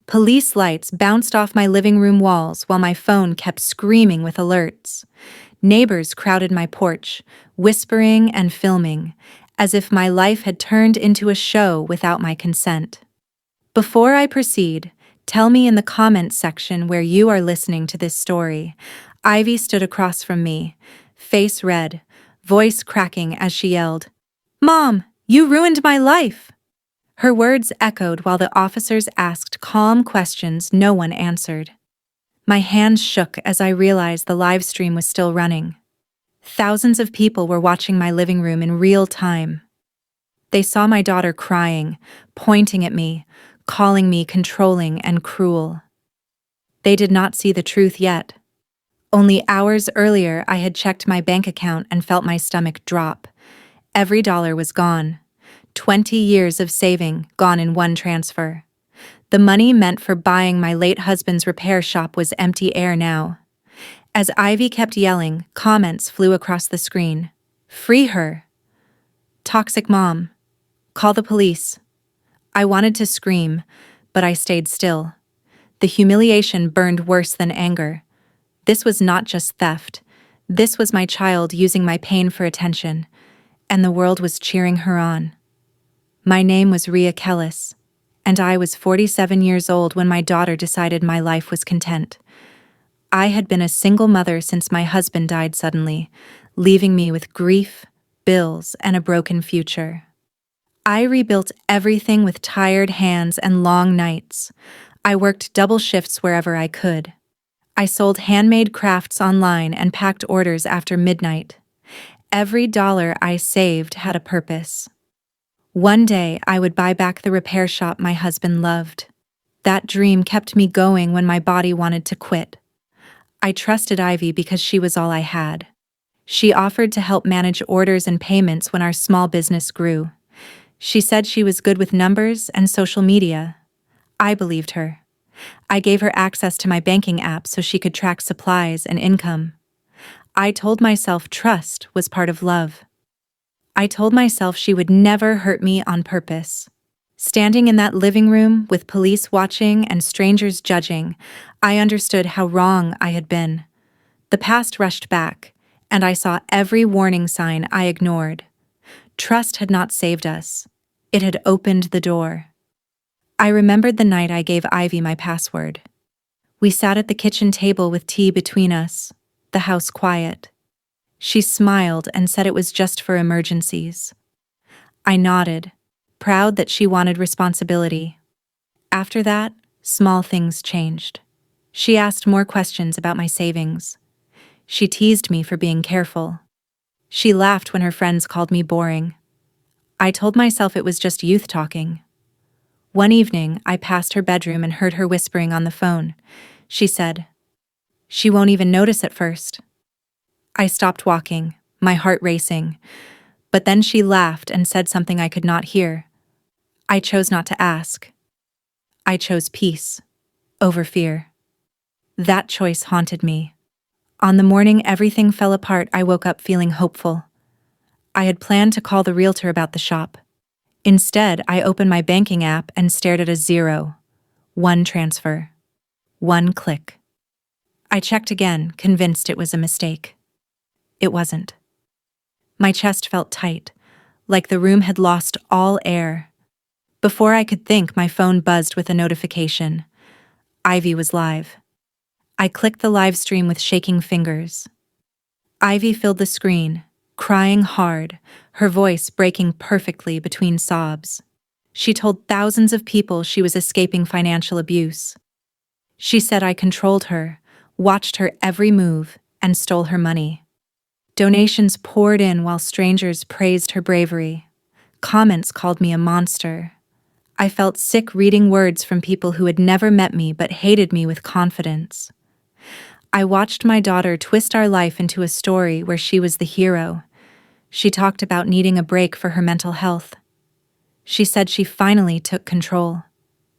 Police lights bounced off my living room walls while my phone kept screaming with alerts. Neighbors crowded my porch, whispering and filming, as if my life had turned into a show without my consent. Before I proceed, tell me in the comments section where you are listening to this story. Ivy stood across from me, face red, voice cracking as she yelled, "Mom, you ruined my life!" Her words echoed while the officers asked calm questions no one answered. My hands shook as I realized the live stream was still running. Thousands of people were watching my living room in real time. They saw my daughter crying, pointing at me, calling me controlling and cruel. They did not see the truth yet. Only hours earlier, I had checked my bank account and felt my stomach drop. Every dollar was gone. 20 years of saving gone in one transfer. The money meant for buying my late husband's repair shop was empty air now. As Ivy kept yelling, comments flew across the screen. "Free her." "Toxic mom." "Call the police." I wanted to scream, but I stayed still. The humiliation burned worse than anger. This was not just theft. This was my child using my pain for attention, and the world was cheering her on. My name was Rhea Kellis, and I was 47 years old when my daughter decided my life was content. I had been a single mother since my husband died suddenly, leaving me with grief, bills, and a broken future. I rebuilt everything with tired hands and long nights. I worked double shifts wherever I could. I sold handmade crafts online and packed orders after midnight. Every dollar I saved had a purpose. One day I would buy back the repair shop my husband loved. That dream kept me going when my body wanted to quit. I trusted Ivy because she was all I had. She offered to help manage orders and payments when our small business grew. She said she was good with numbers and social media. I believed her. I gave her access to my banking app so she could track supplies and income. I told myself trust was part of love. I told myself she would never hurt me on purpose. Standing in that living room with police watching and strangers judging, I understood how wrong I had been. The past rushed back, and I saw every warning sign I ignored. Trust had not saved us. It had opened the door. I remembered the night I gave Ivy my password. We sat at the kitchen table with tea between us, the house quiet. She smiled and said it was just for emergencies. I nodded, proud that she wanted responsibility. After that, small things changed. She asked more questions about my savings. She teased me for being careful. She laughed when her friends called me boring. I told myself it was just youth talking. One evening, I passed her bedroom and heard her whispering on the phone. She said, "She won't even notice at first." I stopped walking, my heart racing. But then she laughed and said something I could not hear. I chose not to ask. I chose peace over fear. That choice haunted me. On the morning everything fell apart, I woke up feeling hopeful. I had planned to call the realtor about the shop. Instead, I opened my banking app and stared at a zero. One transfer. One click. I checked again, convinced it was a mistake. It wasn't. My chest felt tight, like the room had lost all air. Before I could think, my phone buzzed with a notification. Ivy was live. I clicked the live stream with shaking fingers. Ivy filled the screen, crying hard, her voice breaking perfectly between sobs. She told thousands of people she was escaping financial abuse. She said I controlled her, watched her every move, and stole her money. Donations poured in while strangers praised her bravery. Comments called me a monster. I felt sick reading words from people who had never met me but hated me with confidence. I watched my daughter twist our life into a story where she was the hero. She talked about needing a break for her mental health. She said she finally took control.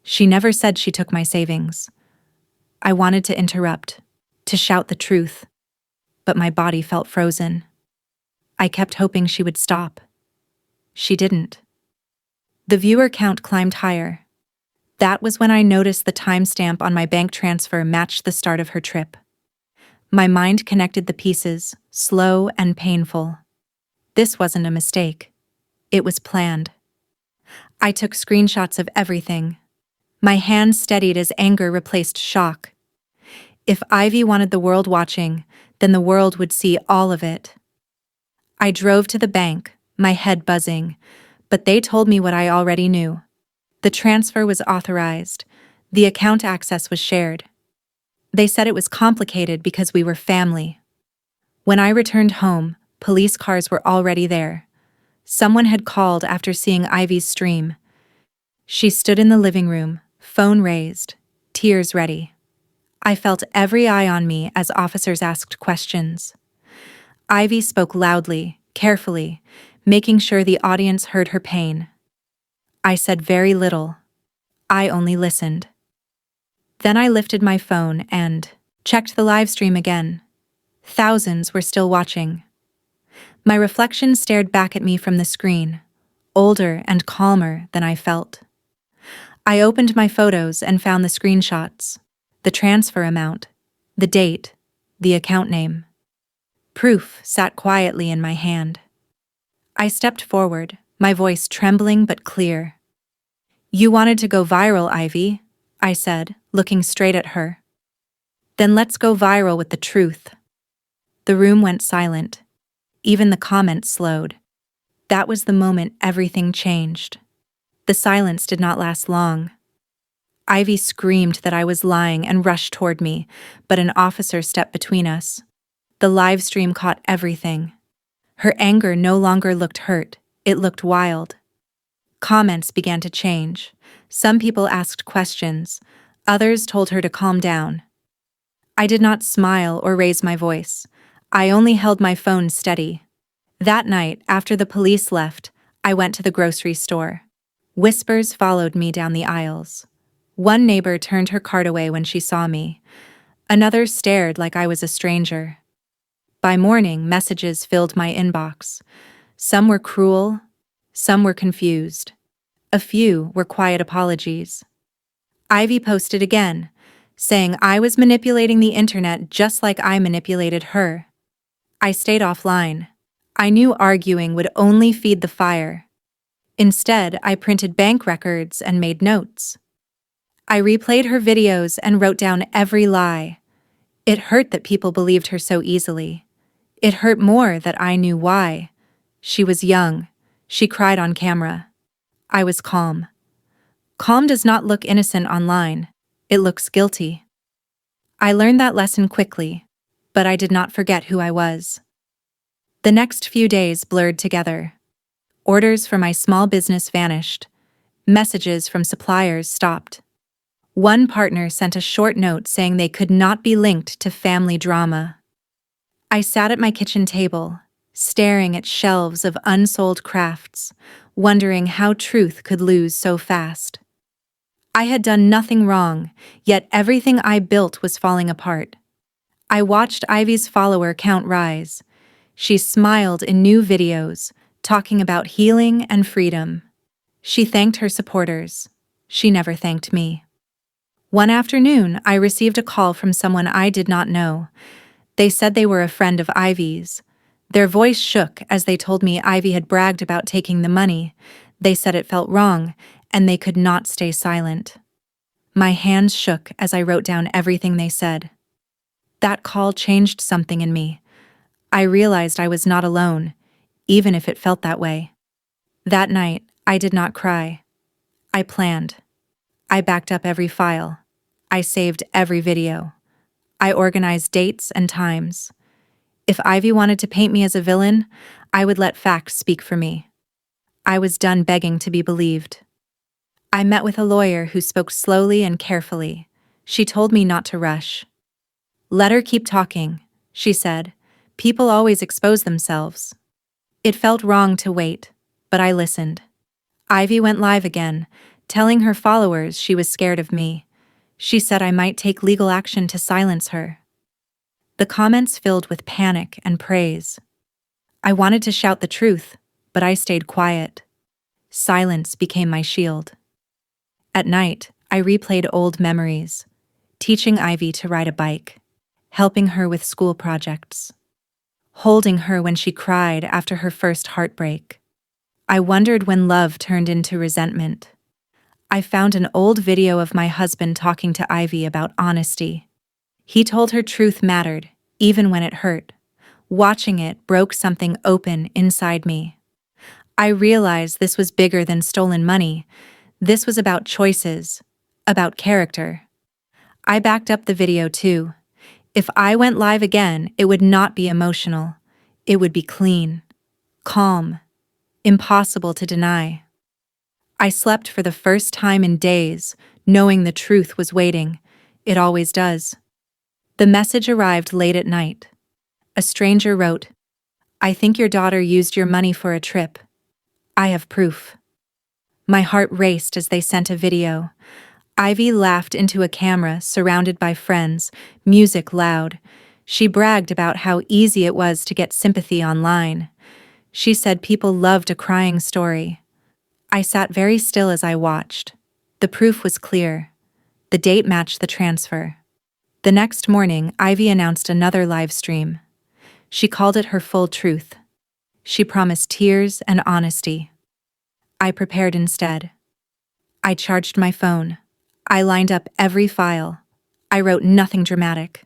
She never said she took my savings. I wanted to interrupt, to shout the truth, but my body felt frozen. I kept hoping she would stop. She didn't. The viewer count climbed higher. That was when I noticed the timestamp on my bank transfer matched the start of her trip. My mind connected the pieces, slow and painful. This wasn't a mistake. It was planned. I took screenshots of everything. My hand steadied as anger replaced shock. If Ivy wanted the world watching, then the world would see all of it. I drove to the bank, my head buzzing, but they told me what I already knew. The transfer was authorized. The account access was shared. They said it was complicated because we were family. When I returned home, police cars were already there. Someone had called after seeing Ivy's stream. She stood in the living room, phone raised, tears ready. I felt every eye on me as officers asked questions. Ivy spoke loudly, carefully, making sure the audience heard her pain. I said very little. I only listened. Then I lifted my phone and checked the live stream again. Thousands were still watching. My reflection stared back at me from the screen, older and calmer than I felt. I opened my photos and found the screenshots, the transfer amount, the date, the account name. Proof sat quietly in my hand. I stepped forward, my voice trembling but clear. "You wanted to go viral, Ivy," I said, looking straight at her. "Then let's go viral with the truth." The room went silent. Even the comments slowed. That was the moment everything changed. The silence did not last long. Ivy screamed that I was lying and rushed toward me, but an officer stepped between us. The live stream caught everything. Her anger no longer looked hurt, it looked wild. Comments began to change. Some people asked questions. Others told her to calm down. I did not smile or raise my voice. I only held my phone steady. That night, after the police left, I went to the grocery store. Whispers followed me down the aisles. One neighbor turned her cart away when she saw me. Another stared like I was a stranger. By morning, messages filled my inbox. Some were cruel, some were confused. A few were quiet apologies. Ivy posted again, saying I was manipulating the internet just like I manipulated her. I stayed offline. I knew arguing would only feed the fire. Instead, I printed bank records and made notes. I replayed her videos and wrote down every lie. It hurt that people believed her so easily. It hurt more that I knew why. She was young. She cried on camera. I was calm. Calm does not look innocent online. It looks guilty. I learned that lesson quickly, but I did not forget who I was. The next few days blurred together. Orders for my small business vanished. Messages from suppliers stopped. One partner sent a short note saying they could not be linked to family drama. I sat at my kitchen table, staring at shelves of unsold crafts, wondering how truth could lose so fast. I had done nothing wrong, yet everything I built was falling apart. I watched Ivy's follower count rise. She smiled in new videos, talking about healing and freedom. She thanked her supporters. She never thanked me. One afternoon, I received a call from someone I did not know. They said they were a friend of Ivy's. Their voice shook as they told me Ivy had bragged about taking the money. They said it felt wrong, and they could not stay silent. My hands shook as I wrote down everything they said. That call changed something in me. I realized I was not alone, even if it felt that way. That night, I did not cry. I planned. I backed up every file. I saved every video. I organized dates and times. If Ivy wanted to paint me as a villain, I would let facts speak for me. I was done begging to be believed. I met with a lawyer who spoke slowly and carefully. She told me not to rush. "Let her keep talking," she said. "People always expose themselves." It felt wrong to wait, but I listened. Ivy went live again, telling her followers she was scared of me. She said I might take legal action to silence her. The comments filled with panic and praise. I wanted to shout the truth, but I stayed quiet. Silence became my shield. At night, I replayed old memories, teaching Ivy to ride a bike, helping her with school projects, holding her when she cried after her first heartbreak. I wondered when love turned into resentment. I found an old video of my husband talking to Ivy about honesty. He told her truth mattered, even when it hurt. Watching it broke something open inside me. I realized this was bigger than stolen money. This was about choices, about character. I backed up the video too. If I went live again, it would not be emotional. It would be clean, calm, impossible to deny. I slept for the first time in days, knowing the truth was waiting. It always does. The message arrived late at night. A stranger wrote, "I think your daughter used your money for a trip. I have proof." My heart raced as they sent a video. Ivy laughed into a camera, surrounded by friends, music loud. She bragged about how easy it was to get sympathy online. She said people loved a crying story. I sat very still as I watched. The proof was clear. The date matched the transfer. The next morning, Ivy announced another live stream. She called it her full truth. She promised tears and honesty. I prepared instead. I charged my phone. I lined up every file. I wrote nothing dramatic.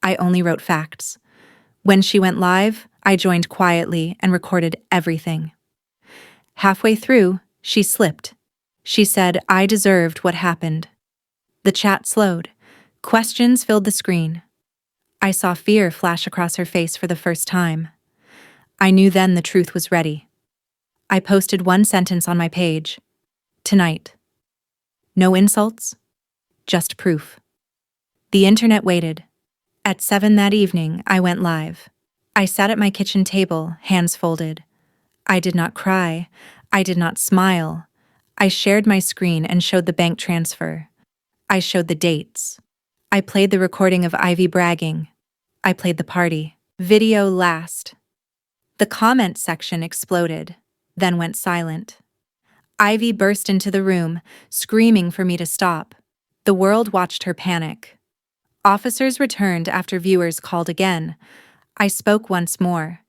I only wrote facts. When she went live, I joined quietly and recorded everything. Halfway through, she slipped. She said I deserved what happened. The chat slowed. Questions filled the screen. I saw fear flash across her face for the first time. I knew then the truth was ready. I posted one sentence on my page. Tonight. No insults, just proof. The internet waited. At 7 that evening, I went live. I sat at my kitchen table, hands folded. I did not cry. I did not smile. I shared my screen and showed the bank transfer. I showed the dates. I played the recording of Ivy bragging. I played the party. Video last. The comment section exploded, then went silent. Ivy burst into the room, screaming for me to stop. The world watched her panic. Officers returned after viewers called again. I spoke once more.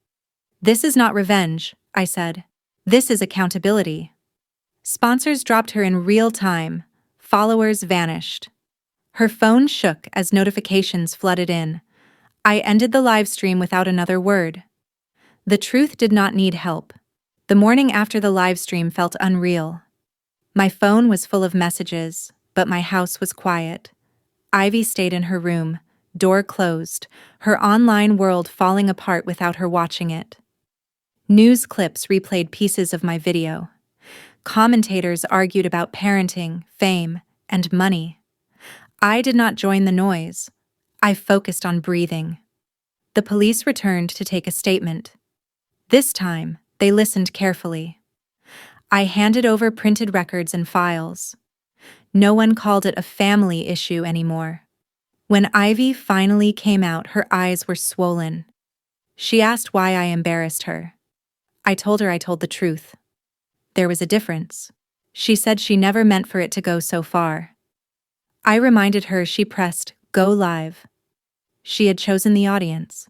"This is not revenge," I said. "This is accountability." Sponsors dropped her in real time. Followers vanished. Her phone shook as notifications flooded in. I ended the live stream without another word. The truth did not need help. The morning after the live stream felt unreal. My phone was full of messages, but my house was quiet. Ivy stayed in her room, door closed, her online world falling apart without her watching it. News clips replayed pieces of my video. Commentators argued about parenting, fame, and money. I did not join the noise. I focused on breathing. The police returned to take a statement. This time, they listened carefully. I handed over printed records and files. No one called it a family issue anymore. When Ivy finally came out, her eyes were swollen. She asked why I embarrassed her. I told her I told the truth. There was a difference. She said she never meant for it to go so far. I reminded her she pressed go live. She had chosen the audience.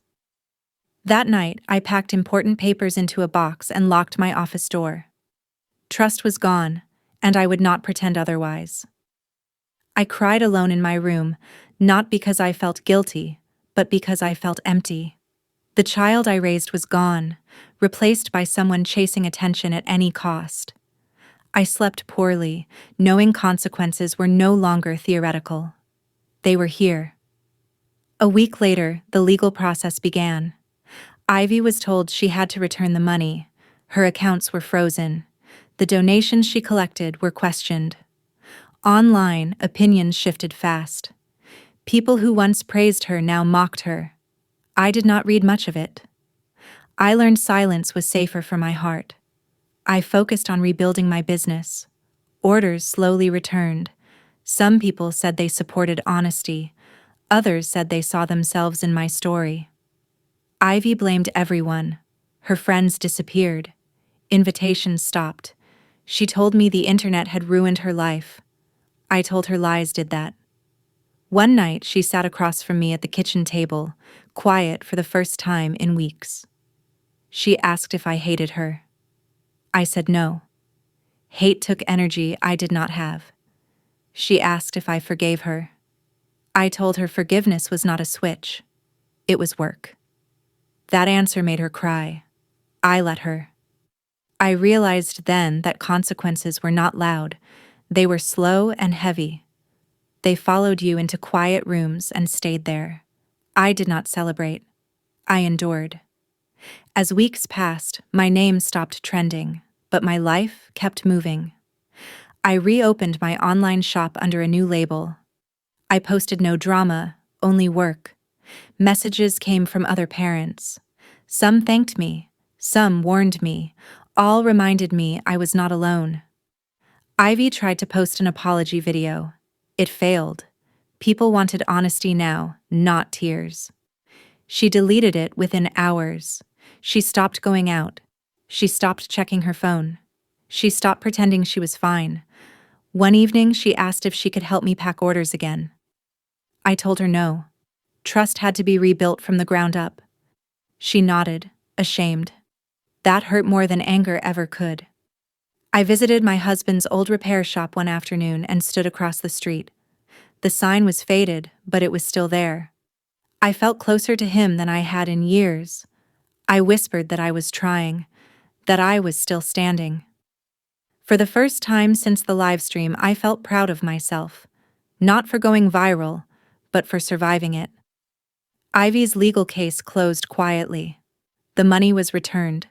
That night, I packed important papers into a box and locked my office door. Trust was gone, and I would not pretend otherwise. I cried alone in my room, not because I felt guilty, but because I felt empty. The child I raised was gone, replaced by someone chasing attention at any cost. I slept poorly, knowing consequences were no longer theoretical. They were here. A week later, the legal process began. Ivy was told she had to return the money. Her accounts were frozen. The donations she collected were questioned. Online, opinions shifted fast. People who once praised her now mocked her. I did not read much of it. I learned silence was safer for my heart. I focused on rebuilding my business. Orders slowly returned. Some people said they supported honesty. Others said they saw themselves in my story. Ivy blamed everyone. Her friends disappeared. Invitations stopped. She told me the internet had ruined her life. I told her lies did that. One night, she sat across from me at the kitchen table, quiet for the first time in weeks. She asked if I hated her. I said no. Hate took energy I did not have. She asked if I forgave her. I told her forgiveness was not a switch. It was work. That answer made her cry. I let her. I realized then that consequences were not loud. They were slow and heavy. They followed you into quiet rooms and stayed there. I did not celebrate. I endured. As weeks passed, my name stopped trending, but my life kept moving. I reopened my online shop under a new label. I posted no drama, only work. Messages came from other parents. Some thanked me, some warned me, all reminded me I was not alone. Ivy tried to post an apology video. It failed. People wanted honesty now, not tears. She deleted it within hours. She stopped going out. She stopped checking her phone. She stopped pretending she was fine. One evening, she asked if she could help me pack orders again. I told her no. Trust had to be rebuilt from the ground up. She nodded, ashamed. That hurt more than anger ever could. I visited my husband's old repair shop one afternoon and stood across the street. The sign was faded, but it was still there. I felt closer to him than I had in years. I whispered that I was trying, that I was still standing. For the first time since the live stream, I felt proud of myself, not for going viral, but for surviving it. Ivy's legal case closed quietly. The money was returned.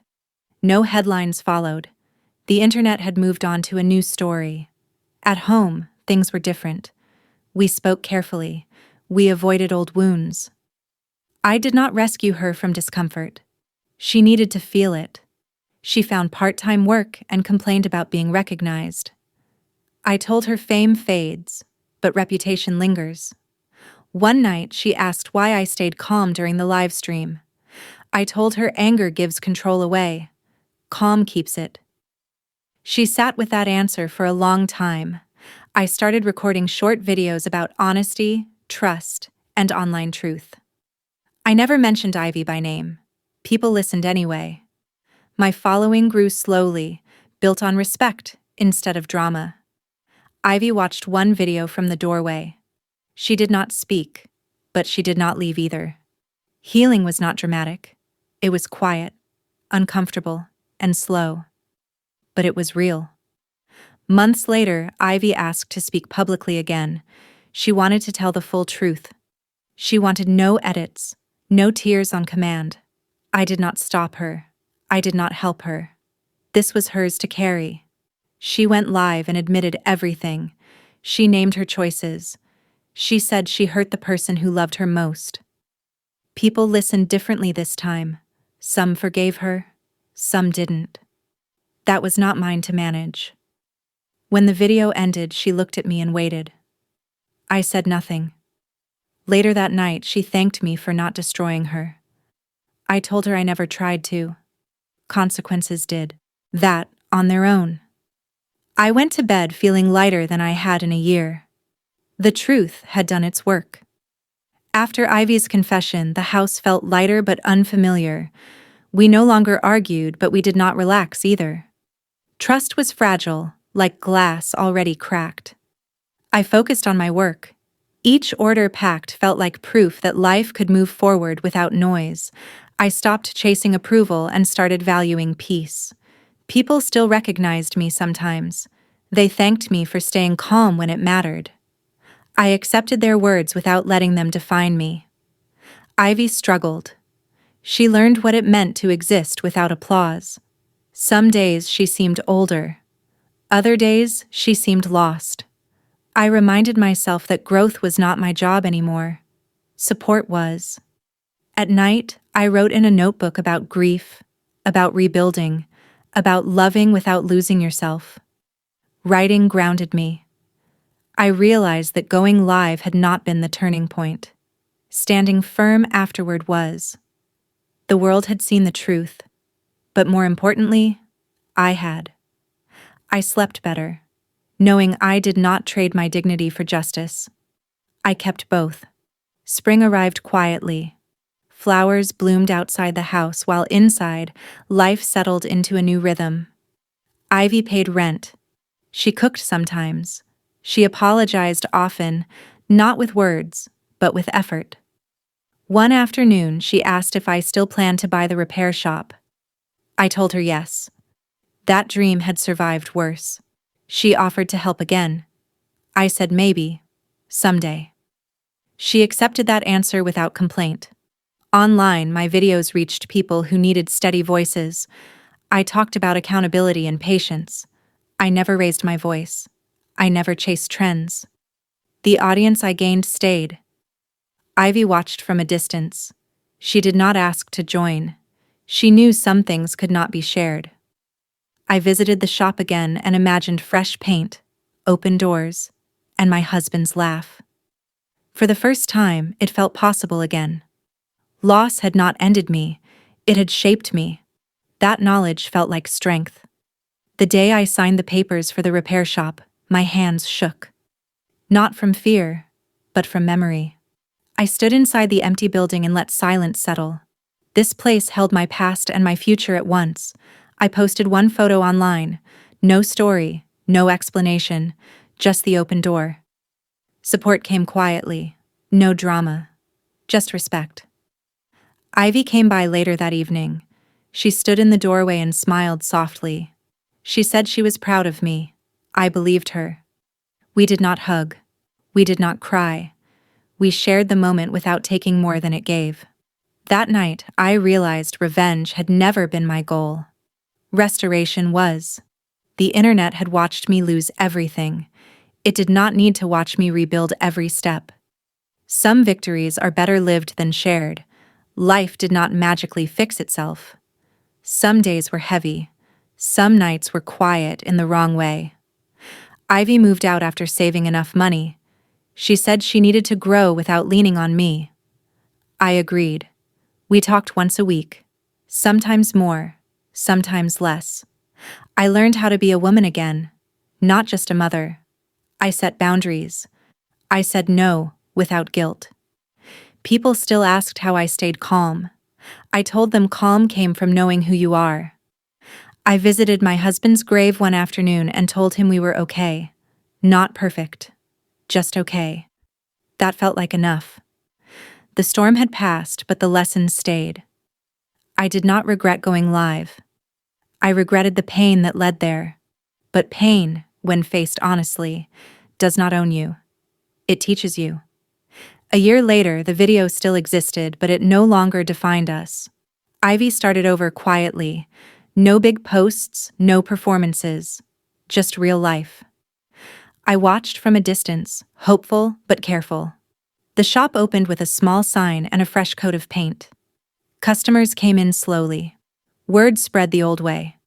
No headlines followed. The internet had moved on to a new story. At home, things were different. We spoke carefully. We avoided old wounds. I did not rescue her from discomfort. She needed to feel it. She found part-time work and complained about being recognized. I told her fame fades, but reputation lingers. One night, she asked why I stayed calm during the live stream. I told her anger gives control away. Calm keeps it. She sat with that answer for a long time. I started recording short videos about honesty, trust, and online truth. I never mentioned Ivy by name. People listened anyway. My following grew slowly, built on respect instead of drama. Ivy watched one video from the doorway. She did not speak, but she did not leave either. Healing was not dramatic. It was quiet, uncomfortable, and slow. But it was real. Months later, Ivy asked to speak publicly again. She wanted to tell the full truth. She wanted no edits, no tears on command. I did not stop her. I did not help her. This was hers to carry. She went live and admitted everything. She named her choices. She said she hurt the person who loved her most. People listened differently this time. Some forgave her, some didn't. That was not mine to manage. When the video ended, she looked at me and waited. I said nothing. Later that night, she thanked me for not destroying her. I told her I never tried to. Consequences did. That, on their own. I went to bed feeling lighter than I had in a year. The truth had done its work. After Ivy's confession, the house felt lighter but unfamiliar. We no longer argued, but we did not relax either. Trust was fragile, like glass already cracked. I focused on my work. Each order packed felt like proof that life could move forward without noise. I stopped chasing approval and started valuing peace. People still recognized me sometimes. They thanked me for staying calm when it mattered. I accepted their words without letting them define me. Ivy struggled. She learned what it meant to exist without applause. Some days she seemed older. Other days she seemed lost. I reminded myself that growth was not my job anymore. Support was. At night, I wrote in a notebook about grief, about rebuilding, about loving without losing yourself. Writing grounded me. I realized that going live had not been the turning point. Standing firm afterward was. The world had seen the truth, but more importantly, I had. I slept better. knowing I did not trade my dignity for justice. I kept both. Spring arrived quietly. Flowers bloomed outside the house while inside, life settled into a new rhythm. Ivy paid rent. She cooked sometimes. She apologized often, not with words, but with effort. One afternoon, she asked if I still planned to buy the repair shop. I told her yes. That dream had survived worse. She offered to help again. I said maybe, someday. She accepted that answer without complaint. Online, my videos reached people who needed steady voices. I talked about accountability and patience. I never raised my voice. I never chased trends. The audience I gained stayed. Ivy watched from a distance. She did not ask to join. She knew some things could not be shared. I visited the shop again and imagined fresh paint, open doors, and my husband's laugh. For the first time, it felt possible again. Loss had not ended me, it had shaped me. That knowledge felt like strength. The day I signed the papers for the repair shop, my hands shook. Not from fear, but from memory. I stood inside the empty building and let silence settle. This place held my past and my future at once. I posted one photo online. No story, no explanation, just the open door. Support came quietly. No drama. Just respect. Ivy came by later that evening. She stood in the doorway and smiled softly. She said she was proud of me. I believed her. We did not hug. We did not cry. We shared the moment without taking more than it gave. That night, I realized revenge had never been my goal. Restoration was. The internet had watched me lose everything. It did not need to watch me rebuild every step. Some victories are better lived than shared. Life did not magically fix itself. Some days were heavy. Some nights were quiet in the wrong way. Ivy moved out after saving enough money. She said she needed to grow without leaning on me. I agreed. We talked once a week. Sometimes more, sometimes less. I learned how to be a woman again, not just a mother. I set boundaries. I said no without guilt. People still asked how I stayed calm. I told them calm came from knowing who you are. I visited my husband's grave one afternoon and told him we were okay. Not perfect. Just okay. That felt like enough. The storm had passed, but the lessons stayed. I did not regret going live. I regretted the pain that led there. But pain, when faced honestly, does not own you. It teaches you. A year later, the video still existed, but it no longer defined us. Ivy started over quietly. No big posts, no performances. Just real life. I watched from a distance, hopeful but careful. The shop opened with a small sign and a fresh coat of paint. Customers came in slowly. Word spread the old way.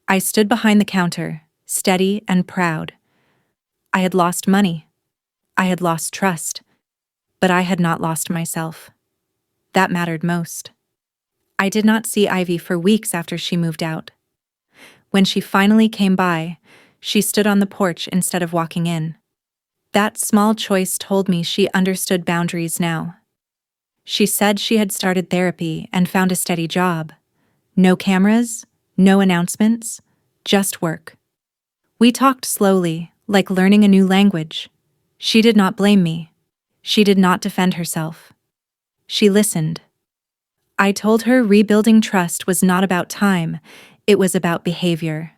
I stood behind the counter, steady and proud. I had lost money. I had lost trust. But I had not lost myself. That mattered most. I did not see Ivy for weeks after she moved out. When she finally came by, she stood on the porch instead of walking in. That small choice told me she understood boundaries now. She said she had started therapy and found a steady job. No cameras, no announcements, just work. We talked slowly, like learning a new language. She did not blame me. She did not defend herself. She listened. I told her rebuilding trust was not about time, it was about behavior.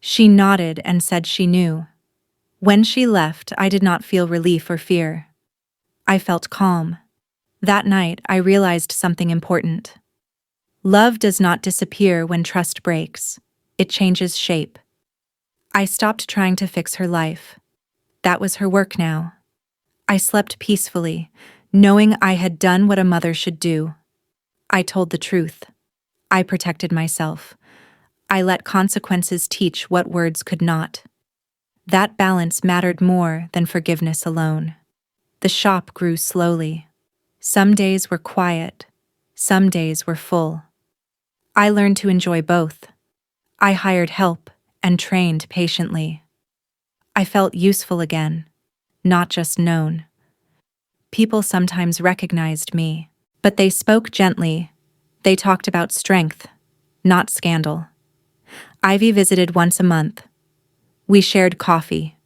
She nodded and said she knew. When she left, I did not feel relief or fear. I felt calm. That night, I realized something important. Love does not disappear when trust breaks. It changes shape. I stopped trying to fix her life. That was her work now. I slept peacefully, knowing I had done what a mother should do. I told the truth. I protected myself. I let consequences teach what words could not. That balance mattered more than forgiveness alone. The shop grew slowly. Some days were quiet. Some days were full. I learned to enjoy both. I hired help and trained patiently. I felt useful again, not just known. People sometimes recognized me, but they spoke gently. They talked about strength, not scandal. Ivy visited once a month. We shared coffee.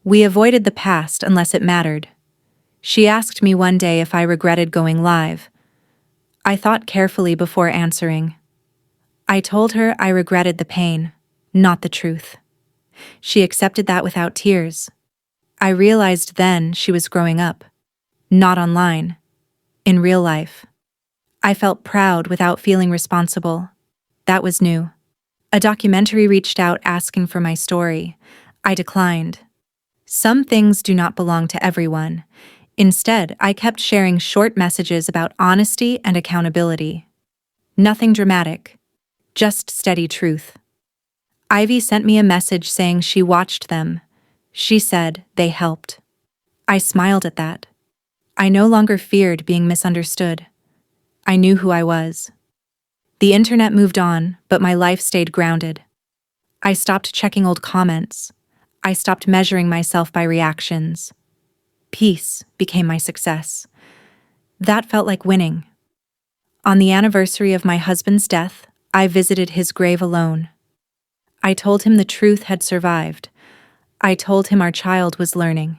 We avoided the past unless it mattered. She asked me one day if I regretted going live. I thought carefully before answering. I told her I regretted the pain, not the truth. She accepted that without tears. I realized then she was growing up. Not online. In real life. I felt proud without feeling responsible. That was new. A documentary reached out asking for my story. I declined. Some things do not belong to everyone. Instead, I kept sharing short messages about honesty and accountability. Nothing dramatic. Just steady truth. Ivy sent me a message saying she watched them. She said they helped. I smiled at that. I no longer feared being misunderstood. I knew who I was. The internet moved on, but my life stayed grounded. I stopped checking old comments. I stopped measuring myself by reactions. Peace became my success. That felt like winning. On the anniversary of my husband's death, I visited his grave alone. I told him the truth had survived. I told him our child was learning.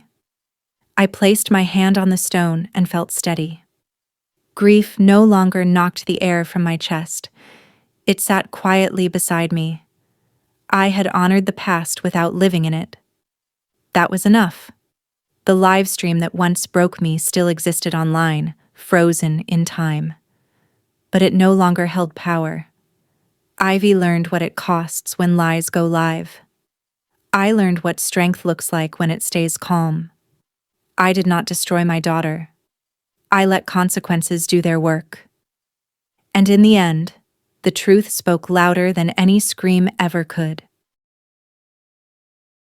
I placed my hand on the stone and felt steady. Grief no longer knocked the air from my chest. It sat quietly beside me. I had honored the past without living in it. That was enough. The live stream that once broke me still existed online, frozen in time. But it no longer held power. Ivy learned what it costs when lies go live. I learned what strength looks like when it stays calm. I did not destroy my daughter. I let consequences do their work. And in the end, the truth spoke louder than any scream ever could.